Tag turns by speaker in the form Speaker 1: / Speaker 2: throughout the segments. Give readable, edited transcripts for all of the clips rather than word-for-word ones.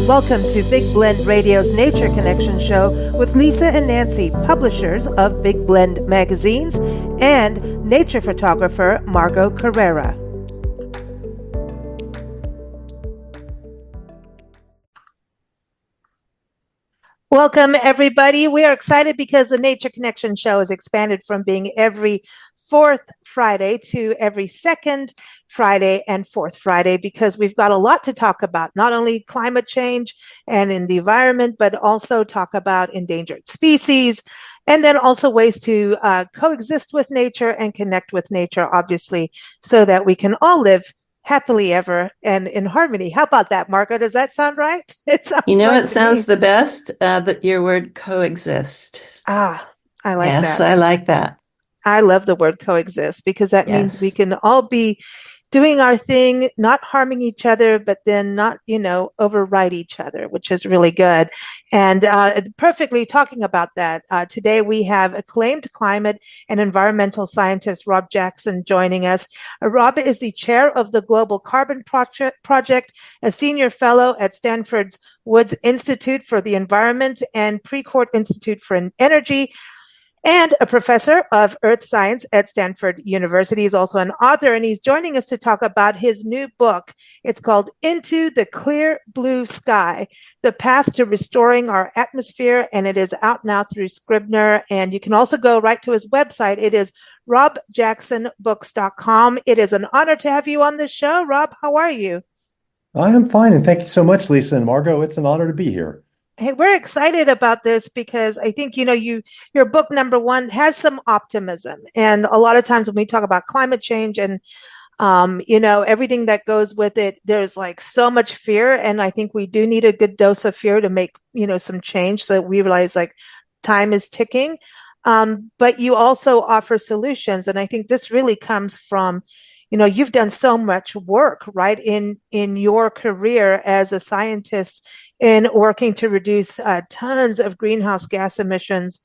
Speaker 1: Welcome to Big Blend Radio's Nature Connection show with Lisa and Nancy, publishers of Big Blend magazines, and nature photographer Margot Carrera. Welcome, everybody. We are excited because the Nature Connection show has expanded from being every fourth Friday to every second Friday and fourth Friday, because we've got a lot to talk about, not only climate change and in the environment, but also talk about endangered species, and then also ways to coexist with nature and connect with nature, obviously, so that we can all live happily ever and in harmony. How about that, Margaret? Does that sound right?
Speaker 2: It sounds the best, that your word coexist.
Speaker 1: I like that.
Speaker 2: Yes, I like that.
Speaker 1: I love the word coexist because that means we can all be doing our thing, not harming each other, but then not, override each other, which is really good. And perfectly talking about that, today we have acclaimed climate and environmental scientist Rob Jackson joining us. Rob is the chair of the Global Carbon Project, a senior fellow at Stanford's Woods Institute for the Environment and Precourt Institute for Energy, and a professor of earth science at Stanford University. He's also an author, and he's joining us to talk about his new book. It's called Into the Clear Blue Sky, The Path to Restoring Our Atmosphere, and it is out now through Scribner. And you can also go right to his website. It is robjacksonbooks.com. It is an honor to have you on the show. Rob, how are you?
Speaker 3: I am fine, and thank you so much, Lisa and Margot. It's an honor to be here.
Speaker 1: Hey, we're excited about this because I think, your book number one has some optimism. And a lot of times when we talk about climate change and, everything that goes with it, there's like so much fear. And I think we do need a good dose of fear to make, some change so that we realize like time is ticking. But you also offer solutions. And I think this really comes from, you've done so much work, right, in your career as a scientist in working to reduce tons of greenhouse gas emissions,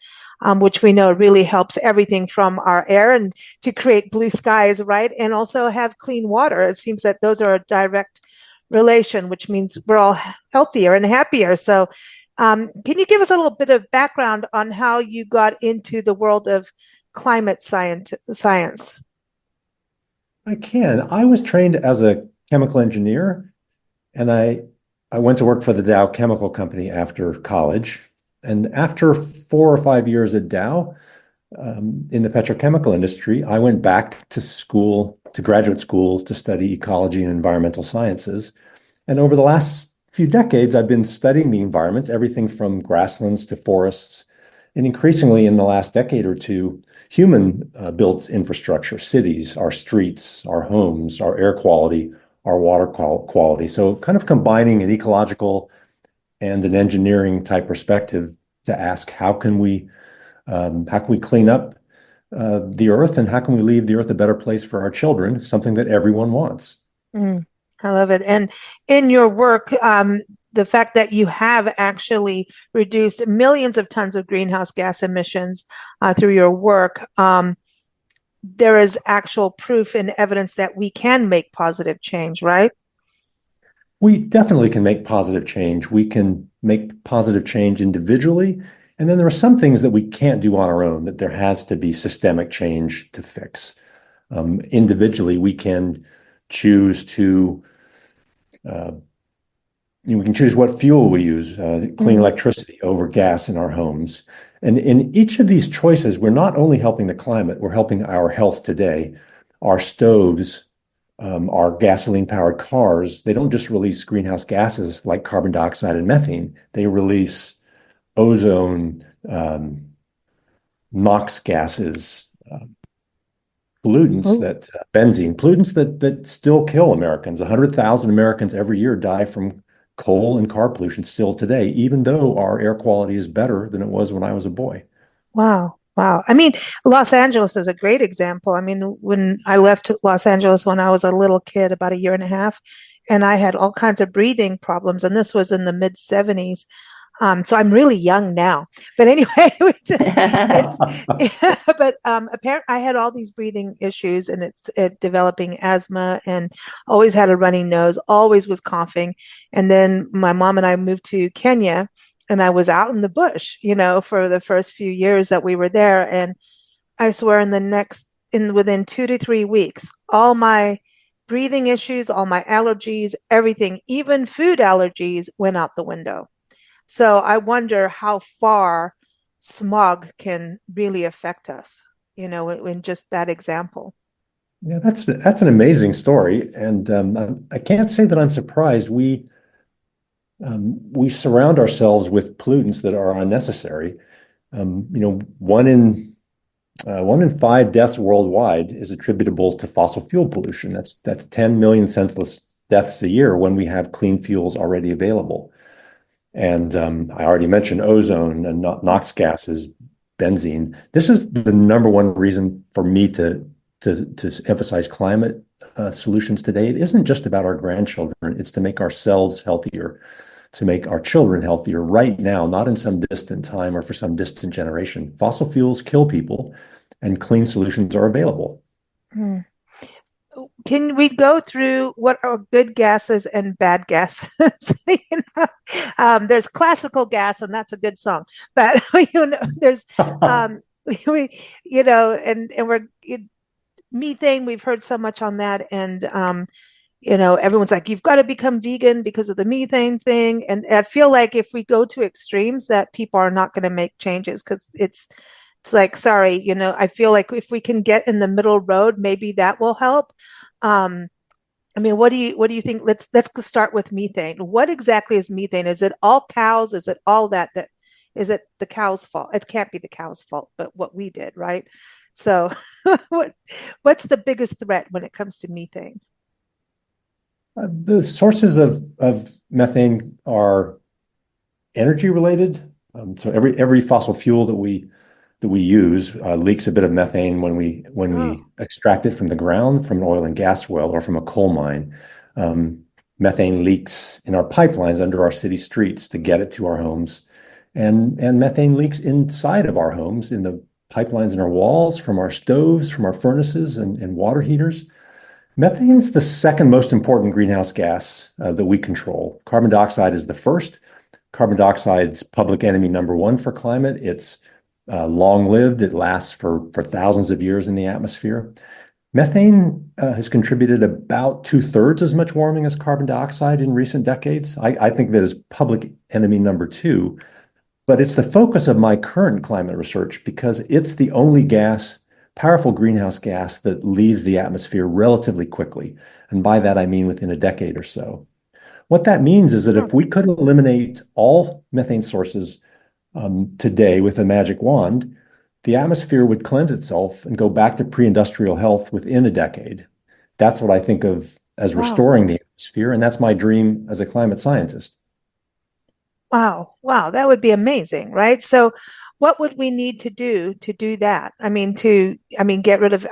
Speaker 1: which we know really helps everything from our air and to create blue skies, right? And also have clean water. It seems that those are a direct relation, which means we're all healthier and happier. So can you give us a little bit of background on how you got into the world of climate science?
Speaker 3: I can. I was trained as a chemical engineer, and I went to work for the Dow Chemical Company after college. And after 4 or 5 years at Dow, in the petrochemical industry, I went back to school, to graduate school, to study ecology and environmental sciences. And over the last few decades, I've been studying the environment, everything from grasslands to forests, and increasingly in the last decade or two, human built infrastructure, cities, our streets, our homes, our air quality, our water quality. So kind of combining an ecological and an engineering type perspective to ask how can we clean up the earth, and how can we leave the earth a better place for our children, something that everyone wants.
Speaker 1: I love it. And in your work, the fact that you have actually reduced millions of tons of greenhouse gas emissions through your work, there is actual proof and evidence that we can make positive change, right?
Speaker 3: We definitely can make positive change. We can make positive change individually. And then there are some things that we can't do on our own, that there has to be systemic change to fix. Individually, we can choose to, we can choose what fuel we use, clean electricity over gas in our homes. And in each of these choices, we're not only helping the climate, we're helping our health today. Our stoves, our gasoline-powered cars, they don't just release greenhouse gases like carbon dioxide and methane. They release ozone, NOx gases, pollutants benzene, pollutants that still kill Americans. 100,000 Americans every year die from coal and car pollution still today, even though our air quality is better than it was when I was a boy.
Speaker 1: Wow. I mean, Los Angeles is a great example. I mean, when I left Los Angeles when I was a little kid, about a year and a half, and I had all kinds of breathing problems, and this was in the mid 70s. So I'm really young now. But anyway, but apparently I had all these breathing issues, and it developing asthma, and always had a running nose, always was coughing. And then my mom and I moved to Kenya, and I was out in the bush, for the first few years that we were there. And I swear within 2 to 3 weeks, all my breathing issues, all my allergies, everything, even food allergies went out the window. So I wonder how far smog can really affect us, in just that example.
Speaker 3: Yeah, that's an amazing story, and I can't say that I'm surprised. We surround ourselves with pollutants that are unnecessary. One in five deaths worldwide is attributable to fossil fuel pollution. That's 10 million senseless deaths a year when we have clean fuels already available. And I already mentioned ozone and NOx gases, benzene. This is the number one reason for me to emphasize climate solutions today. It isn't just about our grandchildren. It's to make ourselves healthier, to make our children healthier right now, not in some distant time or for some distant generation. Fossil fuels kill people, and clean solutions are available.
Speaker 1: Hmm. Can we go through what are good gases and bad gases? There's classical gas, and that's a good song, but there's we, and we're methane. We've heard so much on that, and everyone's like, you've got to become vegan because of the methane thing. And I feel like if we go to extremes, that people are not going to make changes, because it's like, sorry, I feel like if we can get in the middle road, maybe that will help. What do you think? Let's start with methane. What exactly is methane? Is it all cows? Is it all is it the cow's fault? It can't be the cow's fault, but what we did, right? So what's the biggest threat when it comes to methane?
Speaker 3: The sources of methane are energy related. So every fossil fuel that we use leaks a bit of methane when we extract it from the ground, from an oil and gas well, or from a coal mine. Methane leaks in our pipelines under our city streets to get it to our homes, and methane leaks inside of our homes in the pipelines in our walls, from our stoves, from our furnaces and water heaters. Methane's the second most important greenhouse gas that we control. Carbon dioxide is the first. Carbon dioxide's public enemy number one for climate. It's long-lived. It lasts for thousands of years in the atmosphere. Methane has contributed about 2/3 as much warming as carbon dioxide in recent decades. I think that is public enemy number two, but it's the focus of my current climate research because it's the only powerful greenhouse gas that leaves the atmosphere relatively quickly. And by that, I mean within a decade or so. What that means is that if we could eliminate all methane sources today with a magic wand, the atmosphere would cleanse itself and go back to pre-industrial health within a decade. That's what I think of as restoring the atmosphere, and that's my dream as a climate scientist.
Speaker 1: Wow, that would be amazing, right? So what would we need to do that? Get rid of,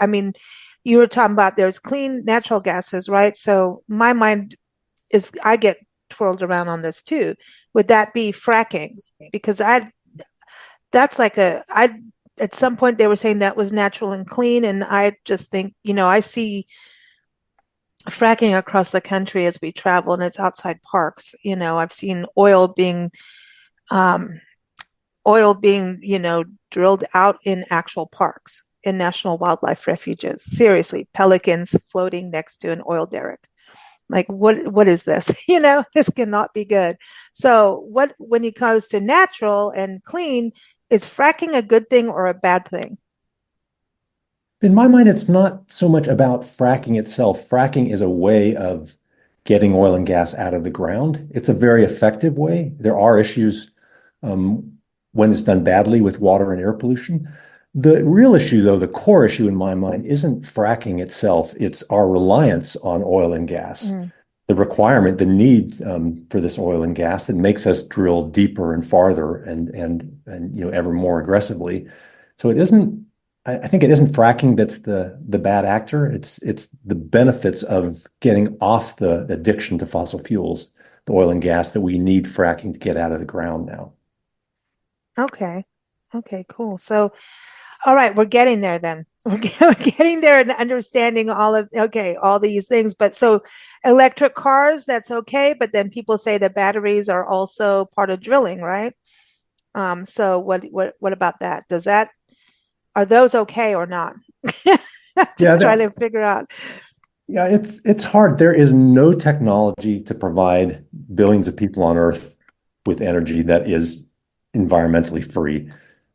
Speaker 1: you were talking about there's clean natural gases, right? So my mind I get twirled around on this too. Would that be fracking? Because that's like at some point they were saying that was natural and clean. And I just think, I see fracking across the country as we travel, and it's outside parks. I've seen um, oil being, drilled out in actual parks, in national wildlife refuges. Seriously, pelicans floating next to an oil derrick. Like, what is this? This cannot be good. So when it comes to natural and clean, is fracking a good thing or a bad thing?
Speaker 3: In my mind, it's not so much about fracking itself. Fracking is a way of getting oil and gas out of the ground. It's a very effective way. There are issues when it's done badly with water and air pollution. The real issue, though, the core issue in my mind, isn't fracking itself. It's our reliance on oil and gas. The requirement, the need for this oil and gas that makes us drill deeper and farther and ever more aggressively. So it isn't. I think it isn't fracking that's the bad actor. It's the benefits of getting off the addiction to fossil fuels, the oil and gas that we need fracking to get out of the ground now.
Speaker 1: Okay. Okay, cool. So, all right, we're getting there then. We're getting there and understanding all these things. But so electric cars, that's okay. But then people say that batteries are also part of drilling, right? So what about that? Are those okay or not?
Speaker 3: Yeah,
Speaker 1: Just trying to figure out.
Speaker 3: yeah, it's hard. There is no technology to provide billions of people on Earth with energy that is environmentally free.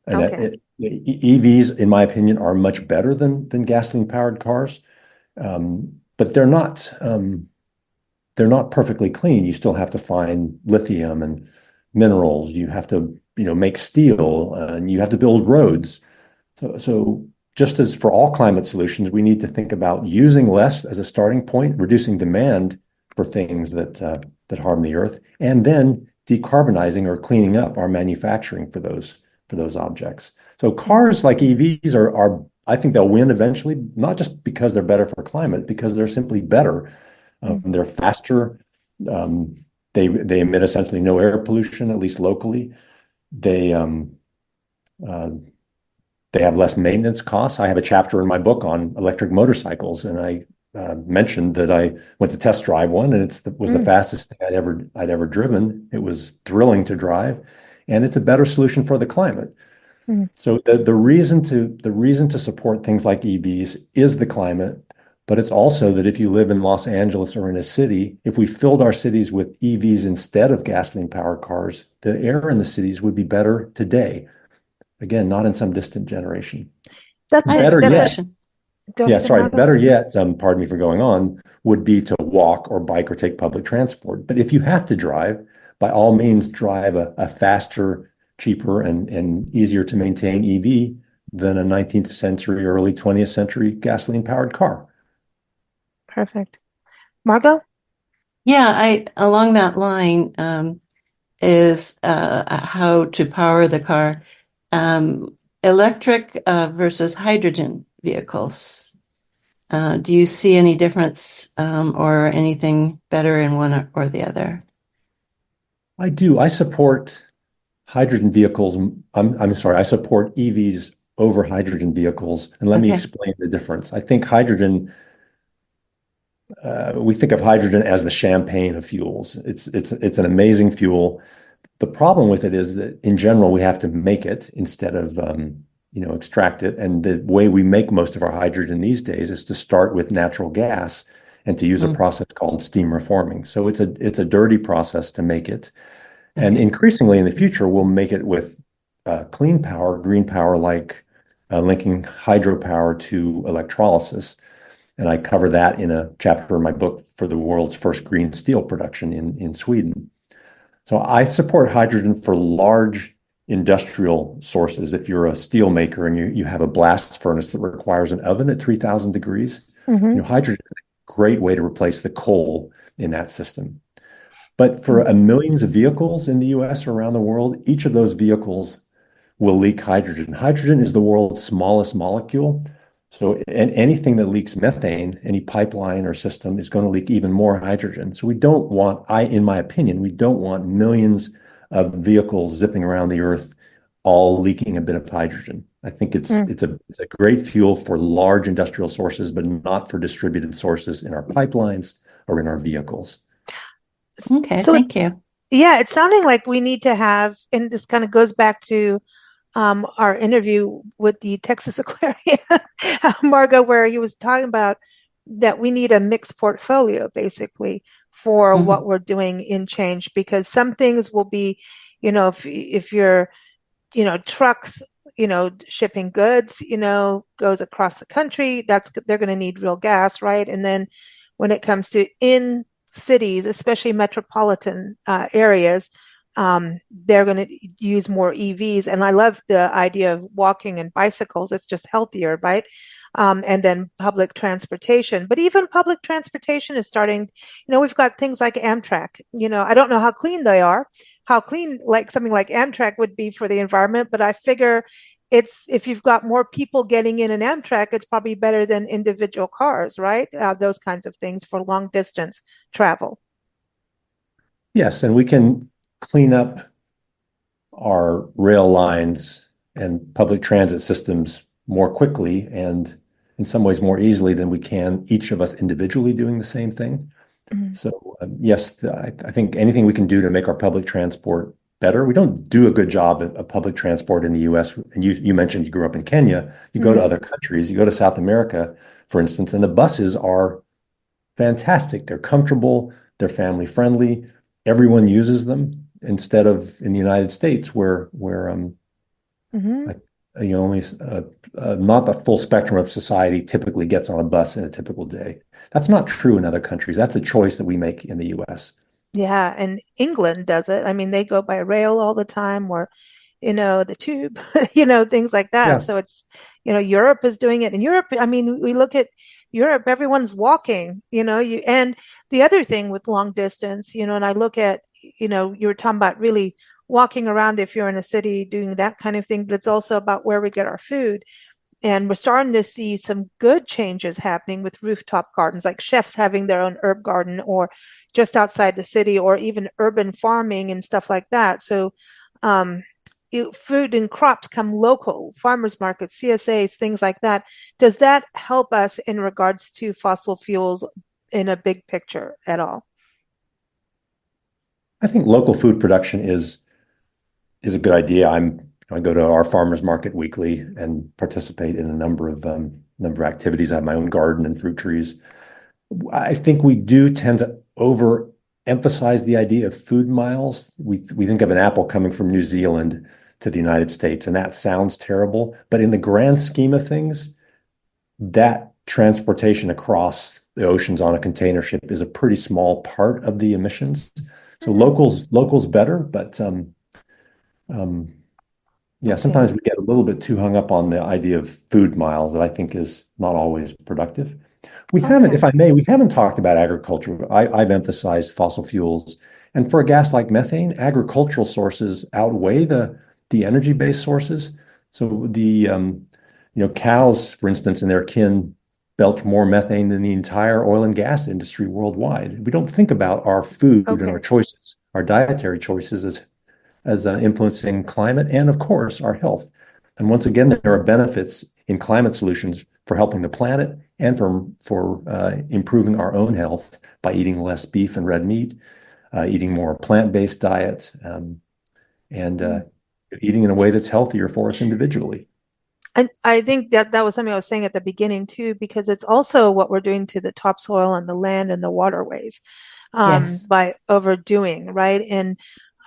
Speaker 3: And
Speaker 1: Okay.
Speaker 3: EVs, in my opinion, are much better than gasoline powered cars. But they're not perfectly clean. You still have to find lithium and minerals. You have to, make steel, and you have to build roads. So just as for all climate solutions, we need to think about using less as a starting point, reducing demand for things that harm the earth, and then decarbonizing or cleaning up our manufacturing for those objects. So cars like EVs are I think they'll win eventually, not just because they're better for climate, because they're simply better. They're faster. Um, they emit essentially no air pollution, at least locally. They uh, they have less maintenance costs. I have a chapter in my book on electric motorcycles, and I mentioned that I went to test drive one, and was the
Speaker 1: Mm,
Speaker 3: fastest thing I'd ever driven. It was thrilling to drive, and it's a better solution for the climate.
Speaker 1: mm.
Speaker 3: So the reason to support things like EVs is the climate, but it's also that if you live in Los Angeles or in a city, if we filled our cities with EVs instead of gasoline powered cars, the air in the cities would be better today. Again, not in some distant generation.
Speaker 1: That's
Speaker 2: I have a
Speaker 3: Better
Speaker 1: that's a
Speaker 3: yet,
Speaker 2: question.
Speaker 1: Go
Speaker 3: yeah,
Speaker 1: ahead,
Speaker 3: sorry,
Speaker 1: Margo.
Speaker 3: better yet, pardon me for going on, would be to walk or bike or take public transport. But if you have to drive, by all means, drive a faster, cheaper, and easier to maintain EV than a 19th century, early 20th century gasoline powered car.
Speaker 1: Perfect. Margo?
Speaker 2: Yeah, I along that line is how to power the car. Electric versus hydrogen vehicles. Do you see any difference or anything better in one or the other?
Speaker 3: I do. I support hydrogen vehicles. I'm sorry, I support EVs over hydrogen vehicles. And let me
Speaker 2: Okay.
Speaker 3: explain the difference. I think we think of hydrogen as the champagne of fuels. It's an amazing fuel. The problem with it is that in general, we have to make it instead of extract it. And the way we make most of our hydrogen these days is to start with natural gas and to use a
Speaker 2: Mm,
Speaker 3: process called steam reforming. So it's a dirty process to make it. And
Speaker 2: okay.
Speaker 3: increasingly in the future, we'll make it with clean power, green power, like linking hydropower to electrolysis. And I cover that in a chapter in my book for the world's first green steel production in Sweden. So I support hydrogen for large industrial sources. If you're a steel maker and you have a blast furnace that requires an oven at 3,000 degrees,
Speaker 1: Hmm.
Speaker 3: hydrogen is a great way to replace the coal in that system. But for millions of vehicles in the US or around the world, each of those vehicles will leak hydrogen. Hydrogen is the world's smallest molecule. So anything that leaks methane, any pipeline or system is going to leak even more hydrogen. So we don't want, in my opinion, we don't want millions of vehicles zipping around the earth all leaking a bit of hydrogen. I think it's a great fuel for large industrial sources, but not for distributed sources in our pipelines or in our vehicles.
Speaker 2: Okay,
Speaker 1: So
Speaker 2: thank you.
Speaker 1: yeah, it's sounding like we need to have, and this kind of goes back to our interview with the Texas Aquarium, Margo, where he was talking about that we need a mixed portfolio basically for what
Speaker 2: Mhm.
Speaker 1: we're doing in change, because some things will be, if you're, trucks, shipping goods, goes across the country, they're going to need real gas, right? And then when it comes to in cities, especially metropolitan areas, they're going to use more EVs. And I love the idea of walking and bicycles. It's just healthier, right? And then public transportation. But even public transportation is starting, we've got things like Amtrak. I don't know how clean they are, how clean like something like Amtrak would be for the environment, but I figure it's if you've got more people getting in an Amtrak, it's probably better than individual cars, right? Those kinds of things for long distance travel.
Speaker 3: Yes, and we can clean up our rail lines and public transit systems more quickly and in some ways more easily than we can each of us individually doing the same thing.
Speaker 1: Mhm.
Speaker 3: So yes, I think anything we can do to make our public transport better. We don't do a good job of public transport in the US. And you mentioned you grew up in Kenya. You go to
Speaker 1: Mhm.
Speaker 3: other countries, you go to South America, for instance, and the buses are fantastic. They're comfortable, they're family friendly. Everyone uses them instead of in the United States where
Speaker 1: Mhm.
Speaker 3: only not the full spectrum of society typically gets on a bus in a typical day. That's not true in other countries. That's a choice that we make in the US.
Speaker 1: Yeah, and England does it. I mean, they go by rail all the time, or the tube, things like that.
Speaker 3: Yeah.
Speaker 1: So Europe is doing it. In Europe, I mean, we look at Europe, everyone's walking, and the other thing with long distance, and I look at, you were talking about really walking around if you're in a city doing that kind of thing, but it's also about where we get our food. And we're starting to see some good changes happening with rooftop gardens, like chefs having their own herb garden or just outside the city, or even urban farming and stuff like that. So, um, food and crops come local, farmers markets, CSAs, things like that. Does that help us in regards to fossil fuels in a big picture at all?
Speaker 3: I think local food production is a good idea. I go to our farmers market weekly and participate in a number of activities. I have my own garden and fruit trees. I think we do tend to overemphasize the idea of food miles. We think of an apple coming from New Zealand to the United States, and that sounds terrible. But in the grand scheme of things, that transportation across the oceans on a container ship is a pretty small part of the emissions. So
Speaker 1: Hmm.
Speaker 3: locals better, but um, yeah,
Speaker 1: Okay.
Speaker 3: sometimes we get a little bit too hung up on the idea of food miles that I think is not always productive. We haven't, if
Speaker 1: Okay.
Speaker 3: I may, we haven't talked about agriculture. I've emphasized fossil fuels. And for a gas like methane, agricultural sources outweigh the energy-based sources. So cows, for instance, and their kin belch more methane than the entire oil and gas industry worldwide. We don't think about our food and our
Speaker 1: Okay.
Speaker 3: choices, our dietary choices as influencing climate and, of course, our health. And once again, there are benefits in climate solutions for helping the planet and for improving our own health by eating less beef and red meat, eating more plant-based diet, and eating in a way that's healthier for us individually.
Speaker 1: And I think that was something I was saying at the beginning too, because it's also what we're doing to the topsoil and the land and the waterways,
Speaker 2: Yes.
Speaker 1: by overdoing, right? And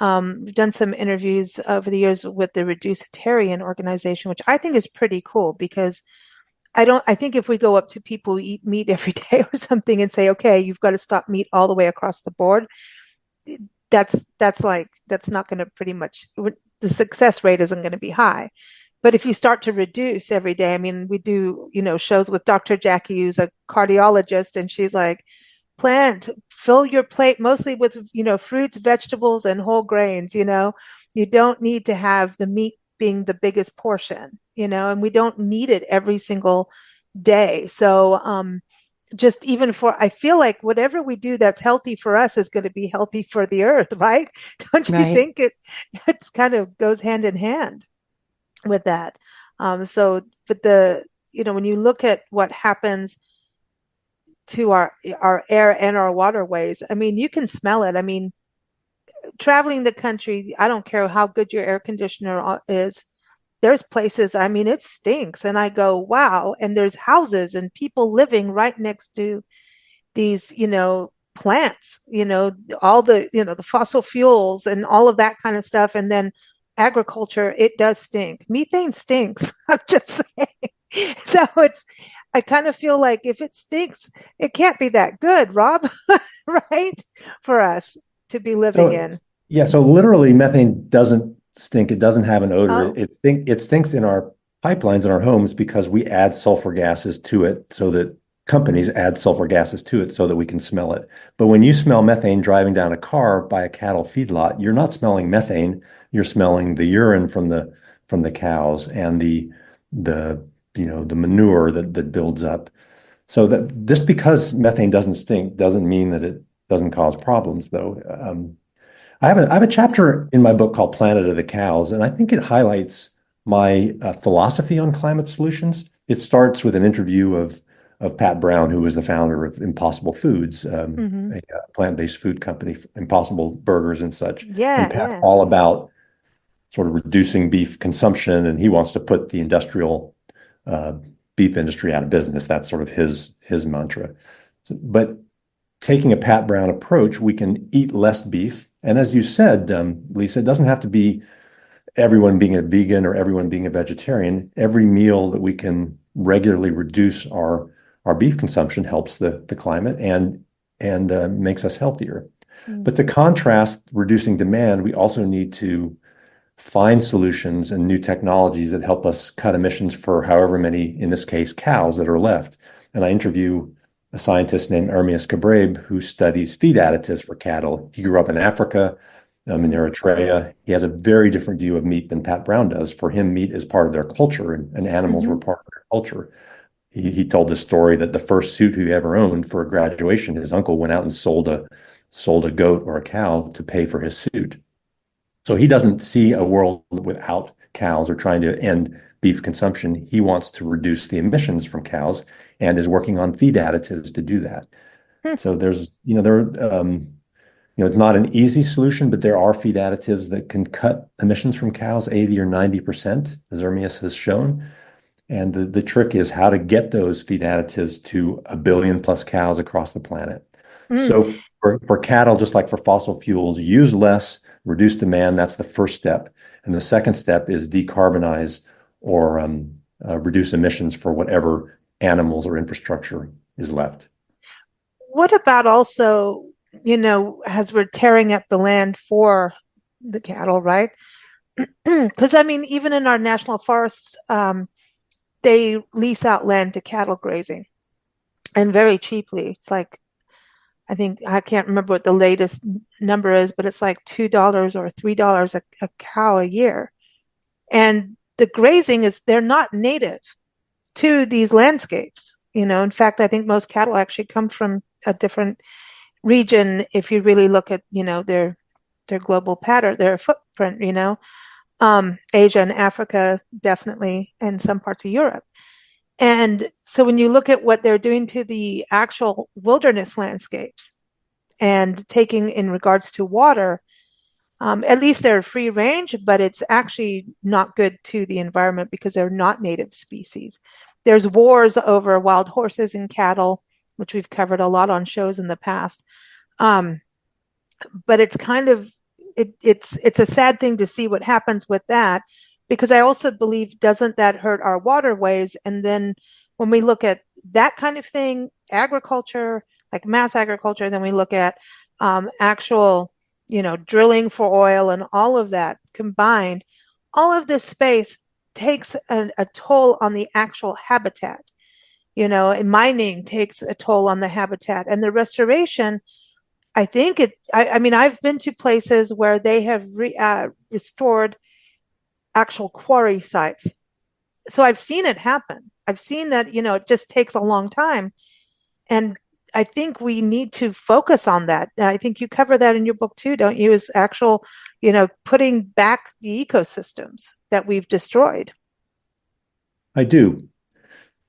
Speaker 1: we've done some interviews over the years with the Reducitarian organization, which I think is pretty cool because I think if we go up to people who eat meat every day or something and say, okay, you've got to stop meat all the way across the board, that's not going to pretty much, the success rate isn't going to be high. But if you start to reduce every day, I mean, we do, shows with Dr. Jackie, who's a cardiologist, and she's like, fill your plate mostly with, fruits, vegetables, and whole grains, you don't need to have the meat being the biggest portion, and we don't need it every single day. So, just even for, I feel like whatever we do that's healthy for us is going to be healthy for the earth, right? Don't you
Speaker 2: Right.
Speaker 1: think it's kind of goes hand in hand with that? But when you look at what happens to our air and our waterways, I mean, you can smell it. I mean, traveling the country, I don't care how good your air conditioner is. There's places, I mean, it stinks, and I go, wow. And there's houses and people living right next to these, plants, all the fossil fuels and all of that kind of stuff. And then agriculture, it does stink. Methane stinks. I'm just saying. So I kind of feel like if it stinks, it can't be that good, Rob, right? For us to be living
Speaker 3: So
Speaker 1: in.
Speaker 3: yeah, so literally methane doesn't stink. It doesn't have an odor.
Speaker 1: Oh,
Speaker 3: It stinks in our pipelines in our homes because we add sulfur gases to it so that companies add sulfur gases to it so that we can smell it. But when you smell methane driving down a car by a cattle feedlot, you're not smelling methane. You're smelling the urine from the cows and the the manure that builds up. So that just because methane doesn't stink doesn't mean that it doesn't cause problems, though. I have a chapter in my book called Planet of the Cows, and I think it highlights my philosophy on climate solutions. It starts with an interview of Pat Brown, who was the founder of Impossible Foods,
Speaker 1: Hmm.
Speaker 3: a plant-based food company, Impossible Burgers and such. And
Speaker 1: Yeah,
Speaker 3: Pat's
Speaker 1: yeah.
Speaker 3: all about sort of reducing beef consumption, and he wants to put the industrial uh, beef industry out of business. That's sort of his mantra. But taking a Pat Brown approach, we can eat less beef. And as you said, Lisa, it doesn't have to be everyone being a vegan or everyone being a vegetarian. Every meal that we can regularly reduce our beef consumption helps the climate and makes us healthier.
Speaker 1: Mm.
Speaker 3: But to contrast reducing demand, we also need to find solutions and new technologies that help us cut emissions for however many, in this case, cows that are left. And I interview a scientist named Ermias Kabreb who studies feed additives for cattle. He grew up in Africa, in
Speaker 1: Mm.
Speaker 3: Eritrea. He has a very different view of meat than Pat Brown does. For him, meat is part of their culture, and animals were
Speaker 1: Hmm.
Speaker 3: part of their culture. He told the story that the first suit he ever owned for graduation, his uncle went out and sold a goat or a cow to pay for his suit. So he doesn't see a world without cows or trying to end beef consumption. He wants to reduce the emissions from cows and is working on feed additives to do that. So there's, it's not an easy solution, but there are feed additives that can cut emissions from cows 80 or 90%, as Ermias has shown. And the trick is how to get those feed additives to a billion plus cows across the planet.
Speaker 1: Mm.
Speaker 3: So for cattle, just like for fossil fuels, use less, reduce demand. That's the first step. And the second step is decarbonize or reduce emissions for whatever animals or infrastructure is left.
Speaker 1: What about also, as we're tearing up the land for the cattle, right? Because I mean, even in our national forests, they lease out land to cattle grazing and very cheaply. It's like, I think I can't remember what the latest number is, but it's like $2 or $3 a cow a year. And the grazing is, they're not native to these landscapes. In fact, I think most cattle actually come from a different region if you really look at, their global pattern, their footprint, Asia and Africa, definitely, and some parts of Europe. And so when you look at what they're doing to the actual wilderness landscapes and taking in regards to water, at least they're free range, but it's actually not good to the environment because they're not native species. There's wars over wild horses and cattle, which we've covered a lot on shows in the past. Um, but it's kind of it's a sad thing to see what happens with that, because I also believe, doesn't that hurt our waterways? And then when we look at that kind of thing, agriculture, like mass agriculture, then we look at actual, drilling for oil and all of that combined, all of this space takes a toll on the actual habitat. And mining takes a toll on the habitat, and the restoration, I think I mean, I've been to places where they have restored actual quarry sites. So I've seen it happen. I've seen that, it just takes a long time. And I think we need to focus on that. I think you cover that in your book too, don't you? Is actual, putting back the ecosystems that we've destroyed.
Speaker 3: I do.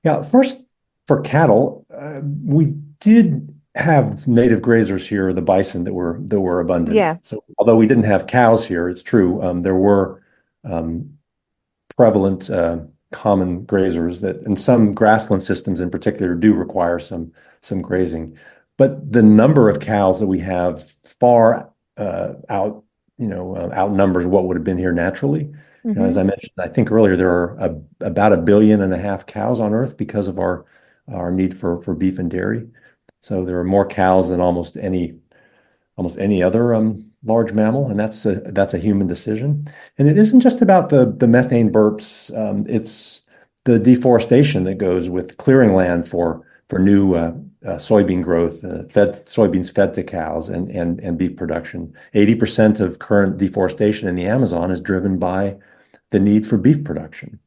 Speaker 3: Yeah, first for cattle, we did have native grazers here, the bison that were abundant.
Speaker 1: Yeah.
Speaker 3: So although we didn't have cows here, it's true. There were um, prevalent common grazers that, and some grassland systems in particular, do require some grazing. But the number of cows that we have far outnumbers what would have been here naturally. As
Speaker 1: Mm-hmm.
Speaker 3: I mentioned, I think earlier, there are about 1.5 billion cows on Earth because of our need for beef and dairy. So there are more cows than almost any other large mammal, and that's a human decision. And it isn't just about the methane burps. It's the deforestation that goes with clearing land for new soybean growth, soybeans fed to cows, and beef production. 80% of current deforestation in the Amazon is driven by the need for beef production.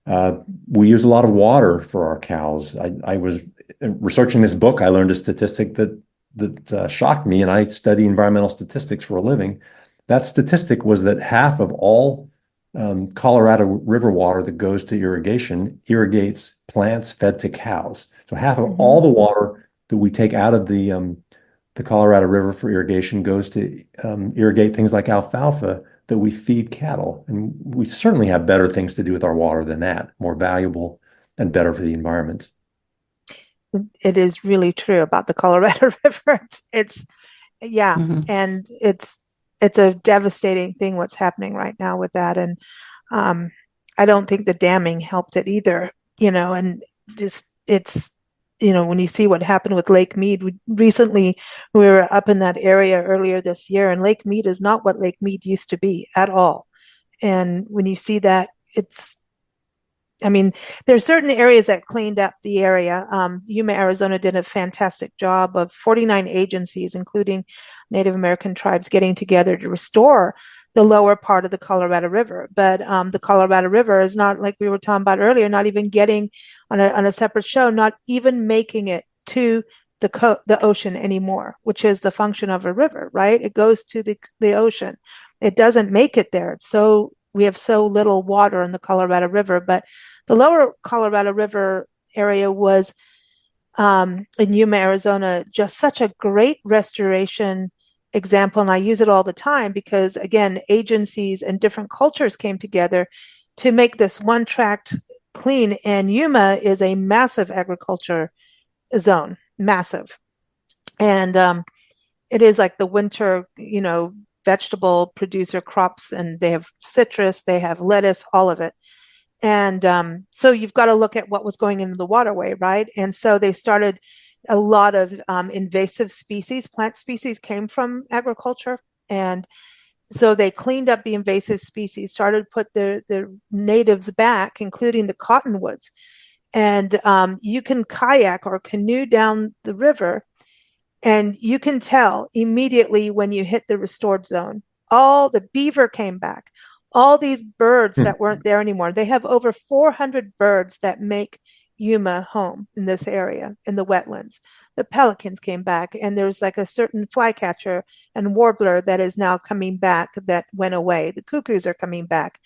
Speaker 3: Uh, we use a lot of water for our cows. I was researching this book. I learned a statistic that that shocked me, and I study environmental statistics for a living. That statistic was that half of all Colorado River water that goes to irrigation irrigates plants fed to cows. So half of all the water that we take out of the Colorado River for irrigation goes to irrigate things like alfalfa that we feed cattle. And we certainly have better things to do with our water than that, more valuable and better for the environment.
Speaker 1: It is really true about the Colorado River. Yeah, and it's a devastating thing what's happening right now with that. And I don't think the damming helped it either, and just when you see what happened with Lake Mead, we were up in that area earlier this year, and Lake Mead is not what Lake Mead used to be at all. And when you see that, there's certain areas that cleaned up the area. Yuma, Arizona did a fantastic job of 49 agencies, including Native American tribes, getting together to restore the lower part of the Colorado River. But the Colorado River is not, like we were talking about earlier, not even getting on a separate show, not even making it to the ocean anymore, which is the function of a river, right? It goes to the ocean. It doesn't make it there. We have so little water in the Colorado River, but the lower Colorado River area was in Yuma, Arizona, just such a great restoration example. And I use it all the time because, again, agencies and different cultures came together to make this one tract clean. And Yuma is a massive agriculture zone, massive. And it is like the winter, vegetable producer crops, and they have citrus, they have lettuce, all of it. And so you've got to look at what was going into the waterway, right? And so they started a lot of invasive species, plant species came from agriculture. And so they cleaned up the invasive species, started to put the natives back, including the cottonwoods. And you can kayak or canoe down the river, and you can tell immediately when you hit the restored zone. All the beaver came back. All these birds that weren't there anymore. They have over 400 birds that make Yuma home in this area, in the wetlands. The pelicans came back, and there's like a certain flycatcher and warbler that is now coming back that went away. The cuckoos are coming back.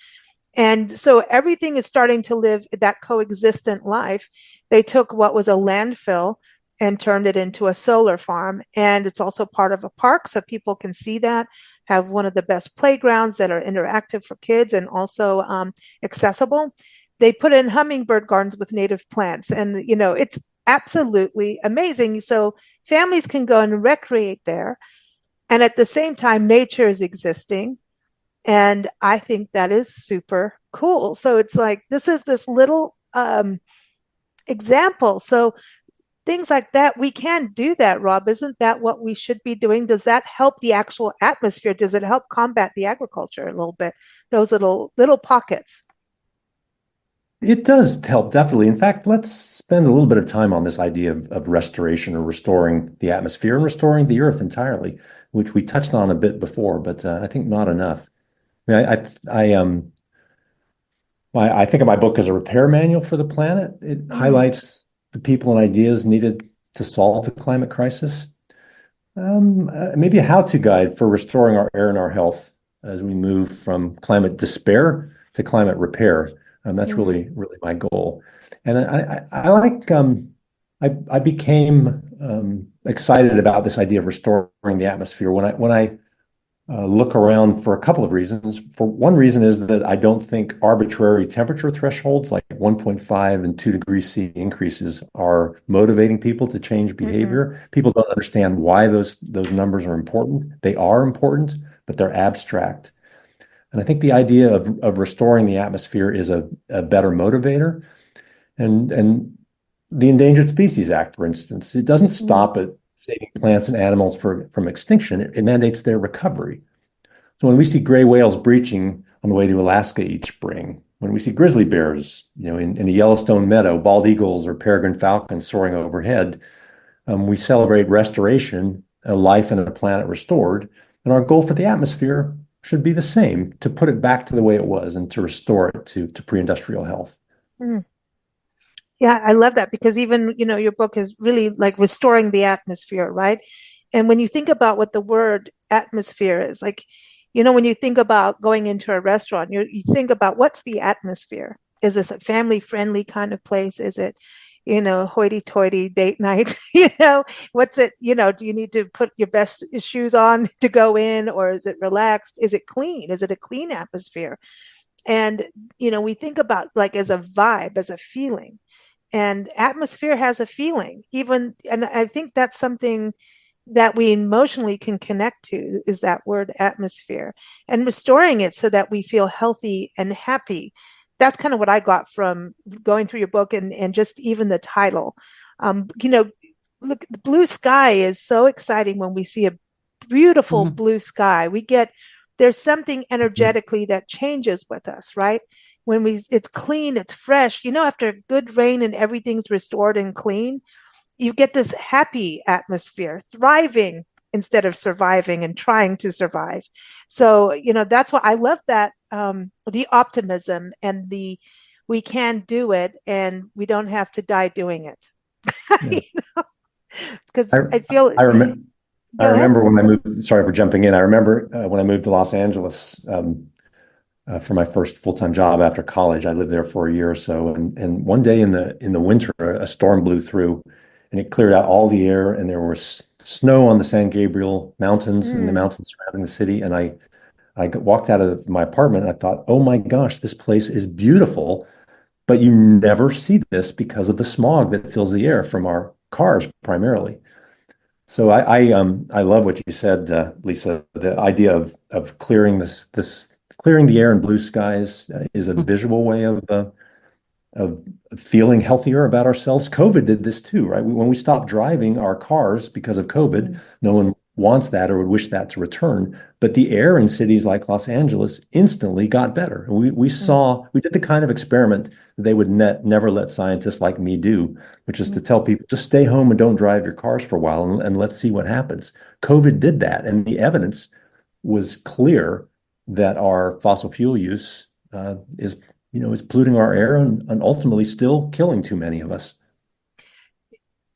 Speaker 1: And so everything is starting to live that coexistent life. They took what was a landfill and turned it into a solar farm. And it's also part of a park, so people can see that, have one of the best playgrounds that are interactive for kids and also accessible. They put in hummingbird gardens with native plants, and it's absolutely amazing. So families can go and recreate there, and at the same time, nature is existing. And I think that is super cool. So it's like, this is this little example. So things like that, we can do that, Rob. Isn't that what we should be doing? Does that help the actual atmosphere? Does it help combat the agriculture a little bit? Those little pockets.
Speaker 3: It does help, definitely. In fact, let's spend a little bit of time on this idea of restoration or restoring the atmosphere and restoring the earth entirely, which we touched on a bit before, but I think not enough. I mean, I think of my book as a repair manual for the planet. It highlights the people and ideas needed to solve the climate crisis. Maybe a how-to guide for restoring our air and our health as we move from climate despair to climate repair. That's really, really my goal. And I became excited about this idea of restoring the atmosphere when I look around for a couple of reasons. For one reason is that I don't think arbitrary temperature thresholds like 1.5 and 2 degrees C increases are motivating people to change behavior. People don't understand why those numbers are important. They are important, but they're abstract. And I think the idea of restoring the atmosphere is a better motivator. And the Endangered Species Act, for instance, it doesn't stop at saving plants and animals from extinction. It mandates their recovery. So when we see gray whales breaching on the way to Alaska each spring, when we see grizzly bears, in the Yellowstone meadow, bald eagles or peregrine falcons soaring overhead, we celebrate restoration, a life and a planet restored. And our goal for the atmosphere should be the same, to put it back to the way it was and to restore it to pre-industrial health.
Speaker 1: Yeah, I love that, because even, your book is really like restoring the atmosphere, right? And when you think about what the word atmosphere is, like, when you think about going into a restaurant, you think about what's the atmosphere? Is this a family friendly kind of place? Is it, hoity toity date night? What's it, do you need to put your best shoes on to go in, or is it relaxed? Is it clean? Is it a clean atmosphere? And, we think about like as a vibe, as a feeling. And atmosphere has a feeling, and I think that's something that we emotionally can connect to, is that word atmosphere, and restoring it so that we feel healthy and happy. That's kind of what I got from going through your book, and just even the title. Look, the blue sky is so exciting when we see a beautiful blue sky. There's something energetically that changes with us, right? When it's clean, it's fresh, after good rain and everything's restored and clean, you get this happy atmosphere, thriving instead of surviving and trying to survive. So, that's why I love that, the optimism and we can do it and we don't have to die doing it.
Speaker 3: Yeah.
Speaker 1: Because I feel.
Speaker 3: I remember when I moved, sorry for jumping in. I remember when I moved to Los Angeles for my first full-time job after college. I lived there for a year or so, and one day in the winter, a storm blew through, and it cleared out all the air, and there was snow on the San Gabriel Mountains and the mountains surrounding the city. And I walked out of my apartment and I thought, oh my gosh, this place is beautiful, but you never see this because of the smog that fills the air from our cars primarily. So I love what you said, Lisa. The idea of clearing the air in blue skies is a visual way of feeling healthier about ourselves. COVID did this too, right? When we stopped driving our cars because of COVID, no one wants that or would wish that to return. But the air in cities like Los Angeles instantly got better. We did the kind of experiment that they would never let scientists like me do, which is to tell people, just stay home and don't drive your cars for a while and let's see what happens. COVID did that. And the evidence was clear that our fossil fuel use is polluting our air and ultimately still killing too many of us.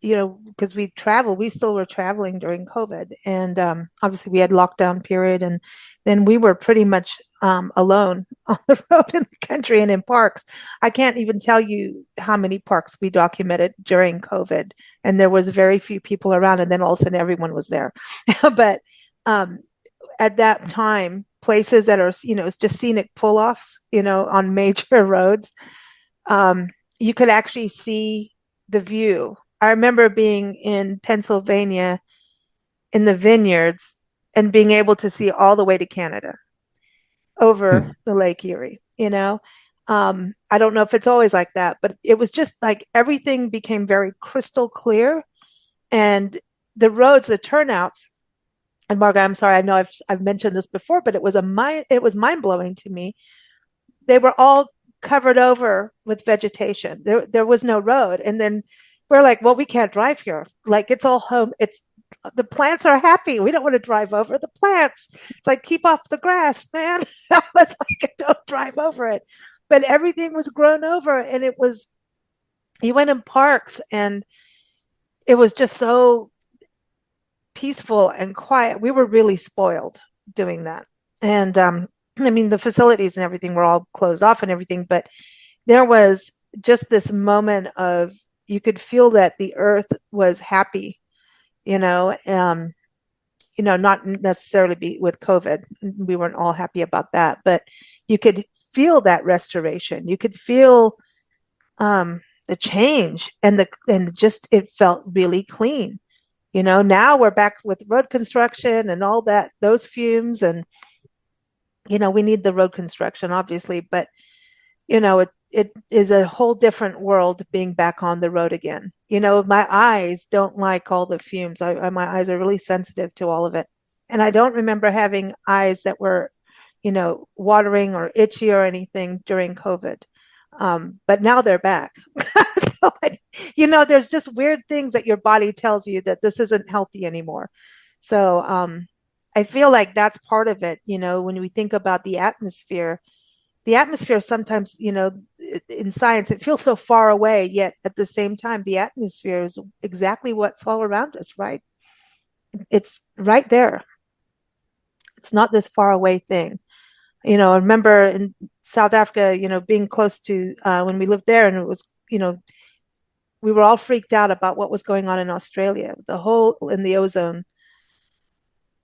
Speaker 1: Because we still were traveling during COVID, and obviously we had lockdown period, and then we were pretty much alone on the road in the country and in parks. I can't even tell you how many parks we documented during COVID, and there was very few people around, and then all of a sudden everyone was there. But at that time, places that are, just scenic pull-offs, on major roads, you could actually see the view. I remember being in Pennsylvania in the vineyards and being able to see all the way to Canada over the Lake Erie, I don't know if it's always like that, but it was just like everything became very crystal clear, and the roads, the turnouts. And Margaret, I'm sorry, I know I've mentioned this before, but it was mind blowing to me. They were all covered over with vegetation. There was no road, and then we're like, well, we can't drive here. Like, it's all home. The plants are happy. We don't want to drive over the plants. It's like, keep off the grass, man. I was like, don't drive over it. But everything was grown over, and you went in parks, and it was just so peaceful and quiet. We were really spoiled doing that. And I mean, the facilities and everything were all closed off and everything, but there was just this moment of, you could feel that the earth was happy, not necessarily with COVID. We weren't all happy about that, but you could feel that restoration. You could feel the change, and just, it felt really clean. Now we're back with road construction and all that, those fumes, and, we need the road construction, obviously, but, it is a whole different world being back on the road again. My eyes don't like all the fumes. My eyes are really sensitive to all of it. And I don't remember having eyes that were, watering or itchy or anything during COVID. But now they're back. So, there's just weird things that your body tells you that this isn't healthy anymore. So I feel like that's part of it. When we think about the atmosphere sometimes, in science, it feels so far away, yet at the same time, the atmosphere is exactly what's all around us, right? It's right there. It's not this far away thing. I remember in South Africa, being close to when we lived there, and it was, we were all freaked out about what was going on in Australia, the hole in the ozone.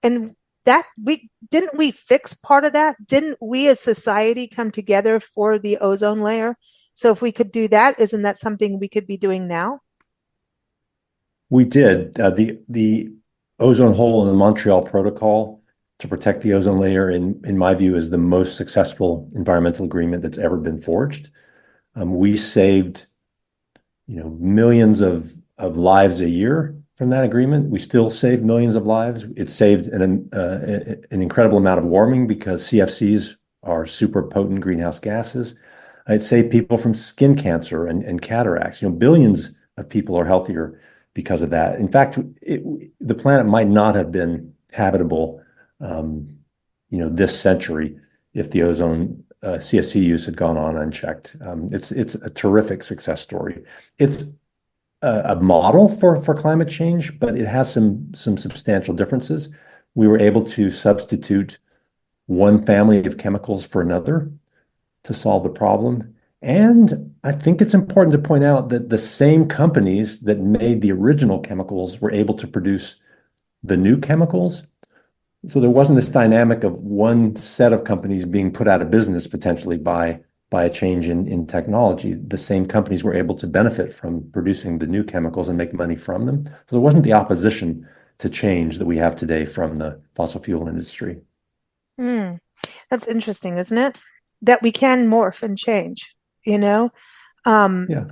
Speaker 1: And that we fix part of that? Didn't we as society come together for the ozone layer? So if we could do that, isn't that something we could be doing now?
Speaker 3: We did. The ozone hole in the Montreal Protocol to protect the ozone layer, in my view, is the most successful environmental agreement that's ever been forged. We saved, millions of lives a year from that agreement. We still save millions of lives. It saved an incredible amount of warming because CFCs are super potent greenhouse gases. It saved people from skin cancer and cataracts. Billions of people are healthier because of that. In fact, the planet might not have been habitable, this century if the ozone CFC use had gone on unchecked. It's a terrific success story. It's a model for climate change, but it has some substantial differences. We were able to substitute one family of chemicals for another to solve the problem. And I think it's important to point out that the same companies that made the original chemicals were able to produce the new chemicals. So there wasn't this dynamic of one set of companies being put out of business potentially by a change in technology. The same companies were able to benefit from producing the new chemicals and make money from them. So there wasn't the opposition to change that we have today from the fossil fuel industry.
Speaker 1: That's interesting, isn't it? That we can morph and change, you know?
Speaker 3: Yeah.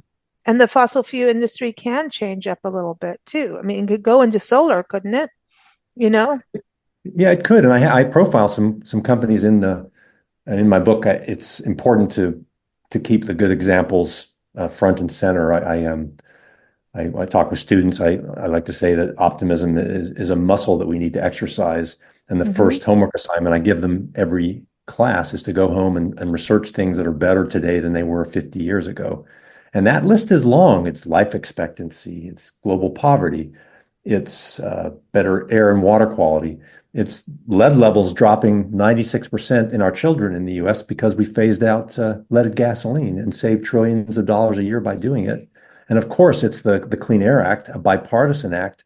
Speaker 1: And the fossil fuel industry can change up a little bit too. I mean, it could go into solar, couldn't it? You know?
Speaker 3: Yeah, it could. And I profile some companies in my book. It's important to keep the good examples front and center. I talk with students. I like to say that optimism is a muscle that we need to exercise. And the
Speaker 1: Hmm.
Speaker 3: first homework assignment I give them every class is to go home and research things that are better today than they were 50 years ago. And that list is long. It's life expectancy, it's global poverty, it's better air and water quality. It's lead levels dropping 96% in our children in the US because we phased out leaded gasoline and saved trillions of dollars a year by doing it. And of course, it's the Clean Air Act, a bipartisan act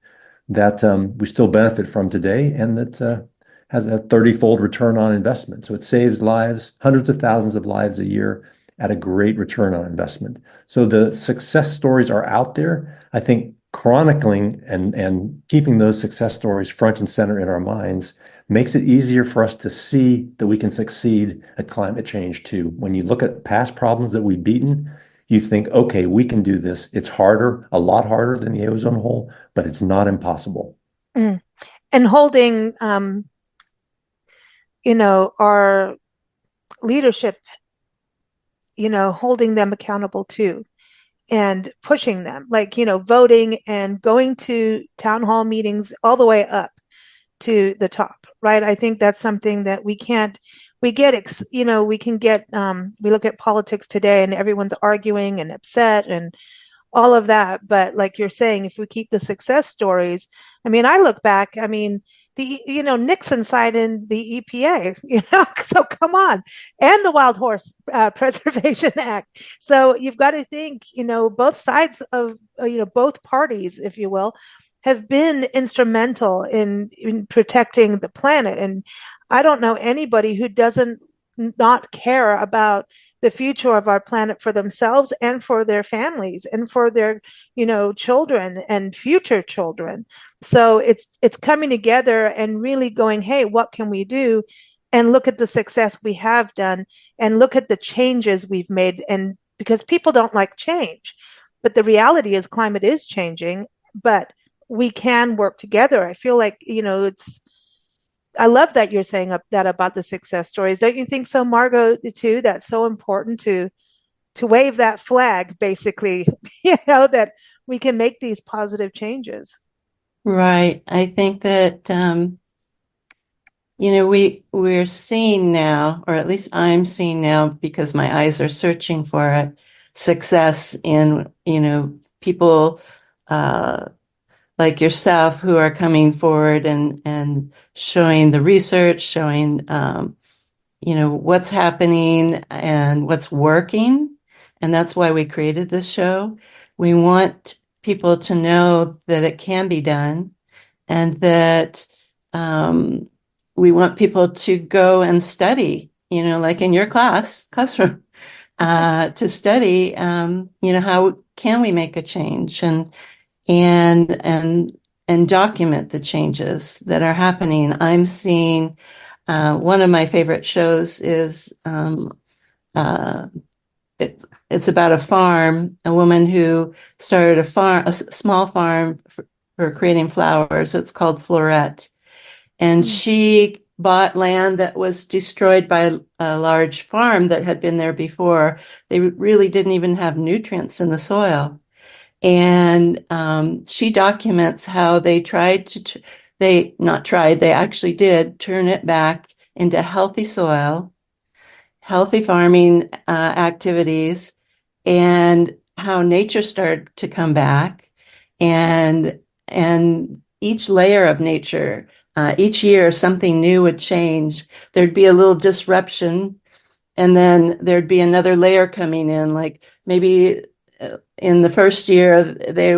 Speaker 3: that we still benefit from today and that has a 30-fold return on investment. So it saves lives, hundreds of thousands of lives a year at a great return on investment. So the success stories are out there. I think chronicling and keeping those success stories front and center in our minds makes it easier for us to see that we can succeed at climate change too. When you look at past problems that we've beaten, you think, okay, we can do this. It's harder, a lot harder than the ozone hole, but it's not impossible.
Speaker 1: Mm. And holding, our leadership, holding them accountable too, and pushing them, like, voting and going to town hall meetings all the way up to the top, right? I think that's something that we can get, we look at politics today and everyone's arguing and upset and all of that. But like you're saying, if we keep the success stories, I mean, I look back, I mean, Nixon signed in the EPA, so come on, and the Wild Horse Preservation Act. So you've got to think, both sides of, both parties, if you will, have been instrumental in protecting the planet. And I don't know anybody who doesn't not care about the future of our planet for themselves and for their families and for their, children and future children. So it's coming together and really going, hey, what can we do? And look at the success we have done and look at the changes we've made. And because people don't like change, but the reality is climate is changing, but we can work together. I feel like, I love that you're saying that about the success stories. Don't you think so, Margot, too? That's so important to wave that flag, basically, that we can make these positive changes.
Speaker 2: Right. I think that we're seeing now, or at least I'm seeing now, because my eyes are searching for it, success in people like yourself who are coming forward and showing the research, showing what's happening and what's working. And that's why we created this show. We want people to know that it can be done, and that we want people to go and study, like in your classroom, to study, how can we make a change, and document the changes that are happening. I'm seeing one of my favorite shows is it's about a farm, a woman who started a small farm for creating flowers. It's called Florette. And she bought land that was destroyed by a large farm that had been there before. They really didn't even have nutrients in the soil. And she documents how they tried to, they actually did turn it back into healthy soil, healthy farming activities, and how nature started to come back. And each layer of nature, each year something new would change. There'd be a little disruption, and then there'd be another layer coming in. Like maybe in the first year they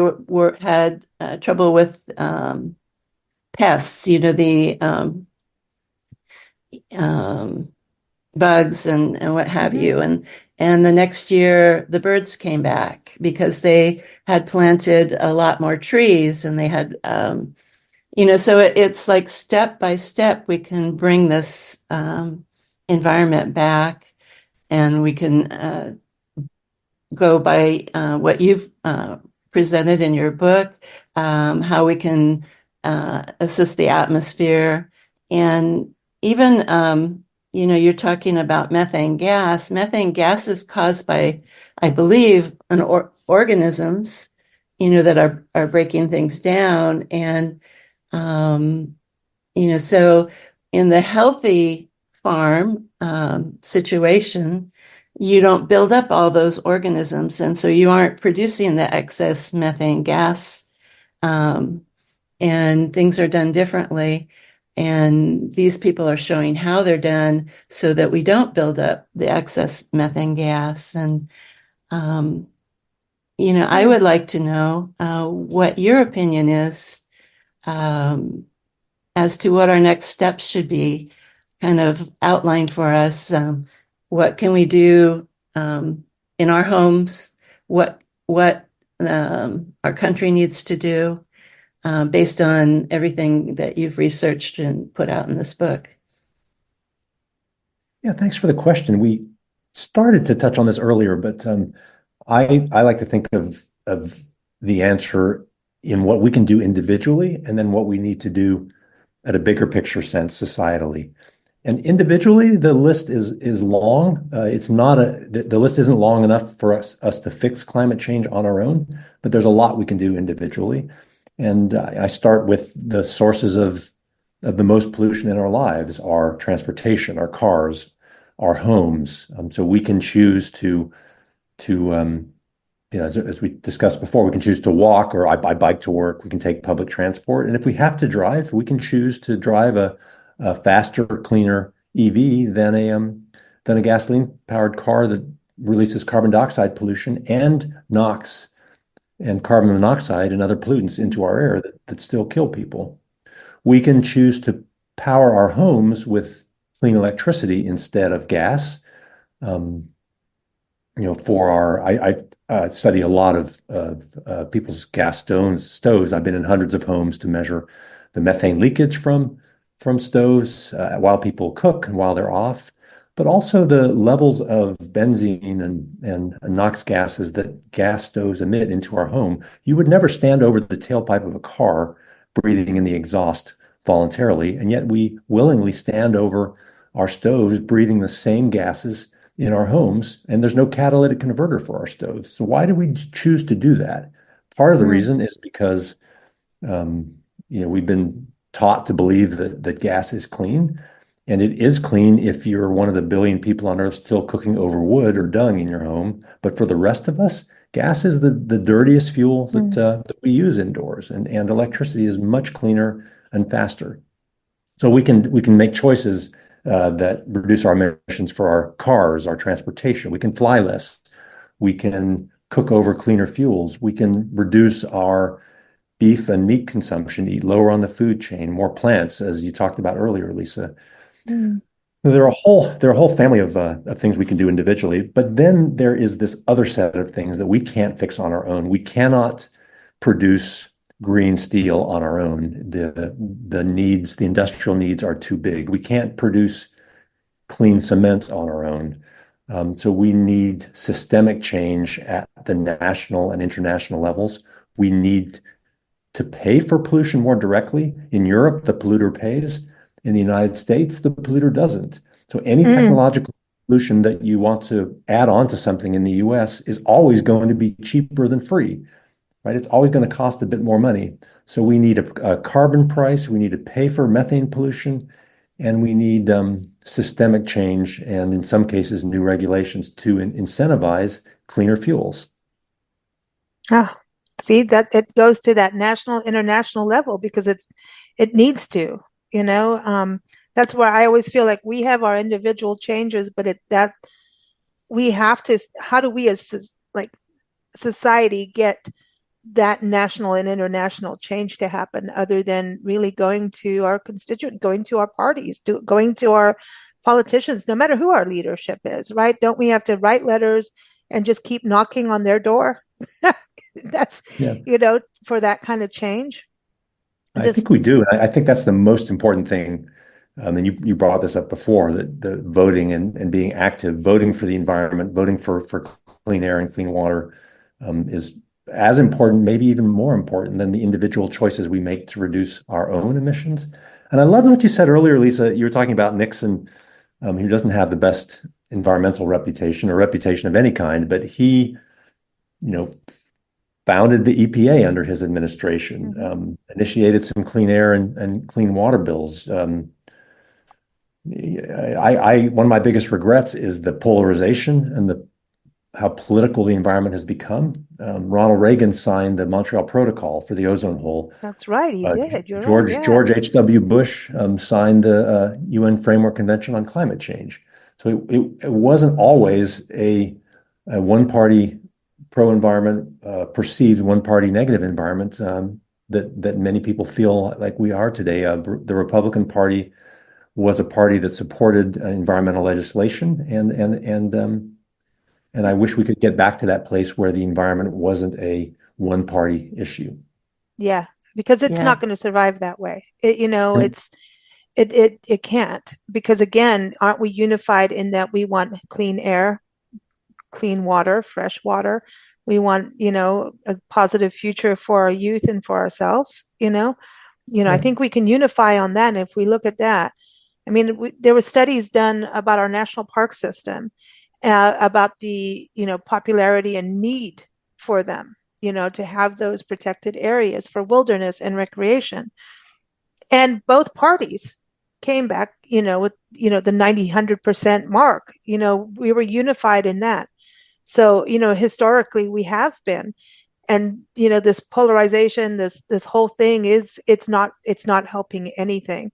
Speaker 2: had trouble with pests, the bugs and what have you. And the next year the birds came back because they had planted a lot more trees, and they had so it's like step by step we can bring this environment back, and we can go by what you've presented in your book, how we can assist the atmosphere. And even you're talking about methane gas. Methane gas is caused by, I believe, organisms, that are breaking things down. And, so in the healthy farm situation, you don't build up all those organisms. And so you aren't producing the excess methane gas, and things are done differently. And these people are showing how they're done so that we don't build up the excess methane gas. And, I would like to know what your opinion is as to what our next steps should be, kind of outlined for us. What can we do in our homes? What our country needs to do based on everything that you've researched and put out in this book?
Speaker 3: Yeah, thanks for the question. We started to touch on this earlier, but I like to think of the answer in what we can do individually, and then what we need to do at a bigger picture sense societally. And individually, the list is long. It's not the list isn't long enough for us to fix climate change on our own, but there's a lot we can do individually. And I start with the sources of the most pollution in our lives: our transportation, our cars, our homes. So we can choose to as we discussed before, we can choose to walk, or I bike to work. We can take public transport, and if we have to drive, we can choose to drive a faster, cleaner EV than a gasoline-powered car that releases carbon dioxide pollution and NOx and carbon monoxide and other pollutants into our air that still kill people. We can choose to power our homes with clean electricity instead of gas. I study a lot of people's gas stoves. I've been in hundreds of homes to measure the methane leakage from stoves while people cook and while they're off, but also the levels of benzene and NOx gases that gas stoves emit into our home. You would never stand over the tailpipe of a car breathing in the exhaust voluntarily, and yet we willingly stand over our stoves breathing the same gases in our homes, and there's no catalytic converter for our stoves. So why do we choose to do that? Part of the reason is because we've been taught to believe that gas is clean, and it is clean if you're one of the billion people on Earth still cooking over wood or dung in your home. But for the rest of us, Gas is the dirtiest fuel that we use indoors, and electricity is much cleaner and faster. So we can make choices that reduce our emissions for our cars, our transportation. We can fly less. We can cook over cleaner fuels. We can reduce our beef and meat consumption, eat lower on the food chain, more plants, as you talked about earlier, Lisa.
Speaker 1: Mm.
Speaker 3: There are a whole family of things we can do individually, but then there is this other set of things that we can't fix on our own. We cannot produce green steel on our own. The industrial needs are too big. We can't produce clean cement on our own. So we need systemic change at the national and international levels. We need to pay for pollution more directly. In Europe, the polluter pays. In the United States, the polluter doesn't. So any technological solution that you want to add on to something in the US is always going to be cheaper than free, right? It's always going to cost a bit more money. So we need a carbon price, we need to pay for methane pollution, and we need systemic change, and in some cases, new regulations to incentivize cleaner fuels.
Speaker 1: Oh, see that it goes to that national, international level because it needs to, that's where I always feel like we have our individual changes, but that we have to, how do we as like society get that national and international change to happen other than really going to our constituent, going to our parties, going to our politicians, no matter who our leadership is, right? Don't we have to write letters and just keep knocking on their door? That's, for that kind of change.
Speaker 3: I think we do. I think that's the most important thing. And you brought this up before, that the voting and being active, voting for the environment, voting for clean air and clean water is as important, maybe even more important than the individual choices we make to reduce our own emissions. And I loved what you said earlier, Lisa. You were talking about Nixon, who doesn't have the best environmental reputation or reputation of any kind, but he, founded the EPA under his administration, initiated some clean air and clean water bills. One of my biggest regrets is the polarization and how political the environment has become. Ronald Reagan signed the Montreal Protocol for the ozone hole.
Speaker 1: That's right, he did. You're
Speaker 3: George
Speaker 1: right. Yeah.
Speaker 3: George H.W. Bush signed the UN Framework Convention on Climate Change. So it wasn't always a one-party pro-environment, perceived one-party negative environment that many people feel like we are today. The Republican Party was a party that supported environmental legislation, and I wish we could get back to that place where the environment wasn't a one-party issue.
Speaker 1: Yeah, because it's not going to survive that way. It can't, because again, aren't we unified in that we want clean air, clean water, fresh water? We want, a positive future for our youth and for ourselves, I think we can unify on that. And if we look at that, I mean, there were studies done about our national park system, about the, popularity and need for them, to have those protected areas for wilderness and recreation. And both parties came back, with, the 100% mark. We were unified in that. So, historically we have been, and, this polarization, this whole thing it's not helping anything.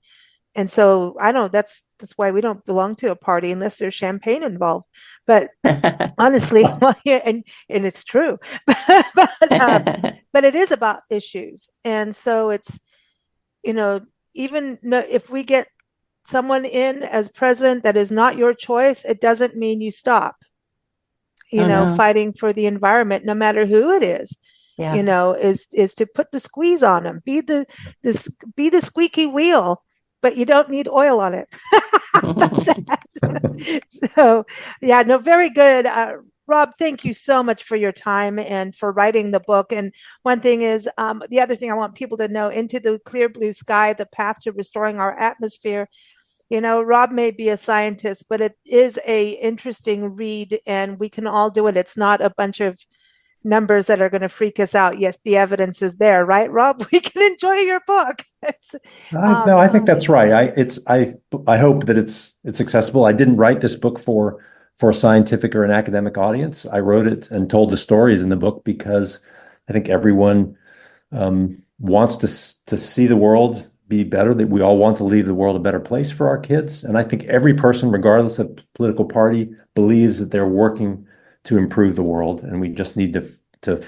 Speaker 1: And so that's why we don't belong to a party unless there's champagne involved. But honestly, well, yeah, and it's true, but it is about issues. And so it's, even if we get someone in as president that is not your choice, it doesn't mean you stop, fighting for the environment, no matter who it is. Is to put the squeeze on them, be the squeaky wheel, but you don't need oil on it. So, yeah, no, very good. Rob, thank you so much for your time and for writing the book. And one thing is, the other thing I want people to know, Into the Clear Blue Sky, The Path to Restoring Our Atmosphere. Rob may be a scientist, but it is a interesting read, and we can all do it. It's not a bunch of numbers that are going to freak us out. Yes, the evidence is there, right, Rob? We can enjoy your book.
Speaker 3: No, I think that's right. I hope that it's accessible. I didn't write this book for for a scientific or an academic audience. I wrote it and told the stories in the book because I think everyone wants to see the world be better, that we all want to leave the world a better place for our kids. And I think every person, regardless of political party, believes that they're working to improve the world. And we just need to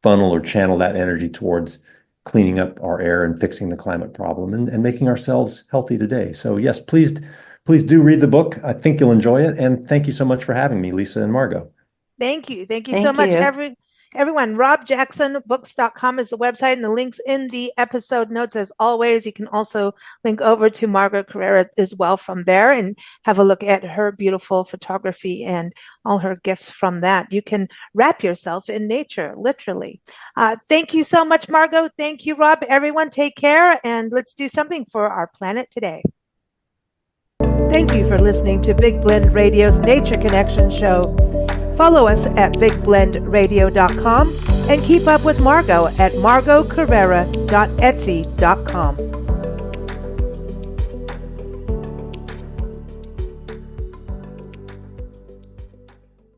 Speaker 3: funnel or channel that energy towards cleaning up our air and fixing the climate problem and making ourselves healthy today. So yes, please do read the book. I think you'll enjoy it. And thank you so much for having me, Lisa and Margot.
Speaker 1: Thank you. Thank you
Speaker 2: Thank
Speaker 1: so much,
Speaker 2: you.
Speaker 1: everyone. RobJacksonBooks.com is the website, and the links in the episode notes. As always, you can also link over to Margot Carrera as well from there and have a look at her beautiful photography and all her gifts from that. You can wrap yourself in nature, literally. Thank you so much, Margot. Thank you, Rob. Everyone, take care, and let's do something for our planet today. Thank you for listening to Big Blend Radio's Nature Connection show. Follow us at bigblendradio.com and keep up with Margot at margotcarrera.etsy.com.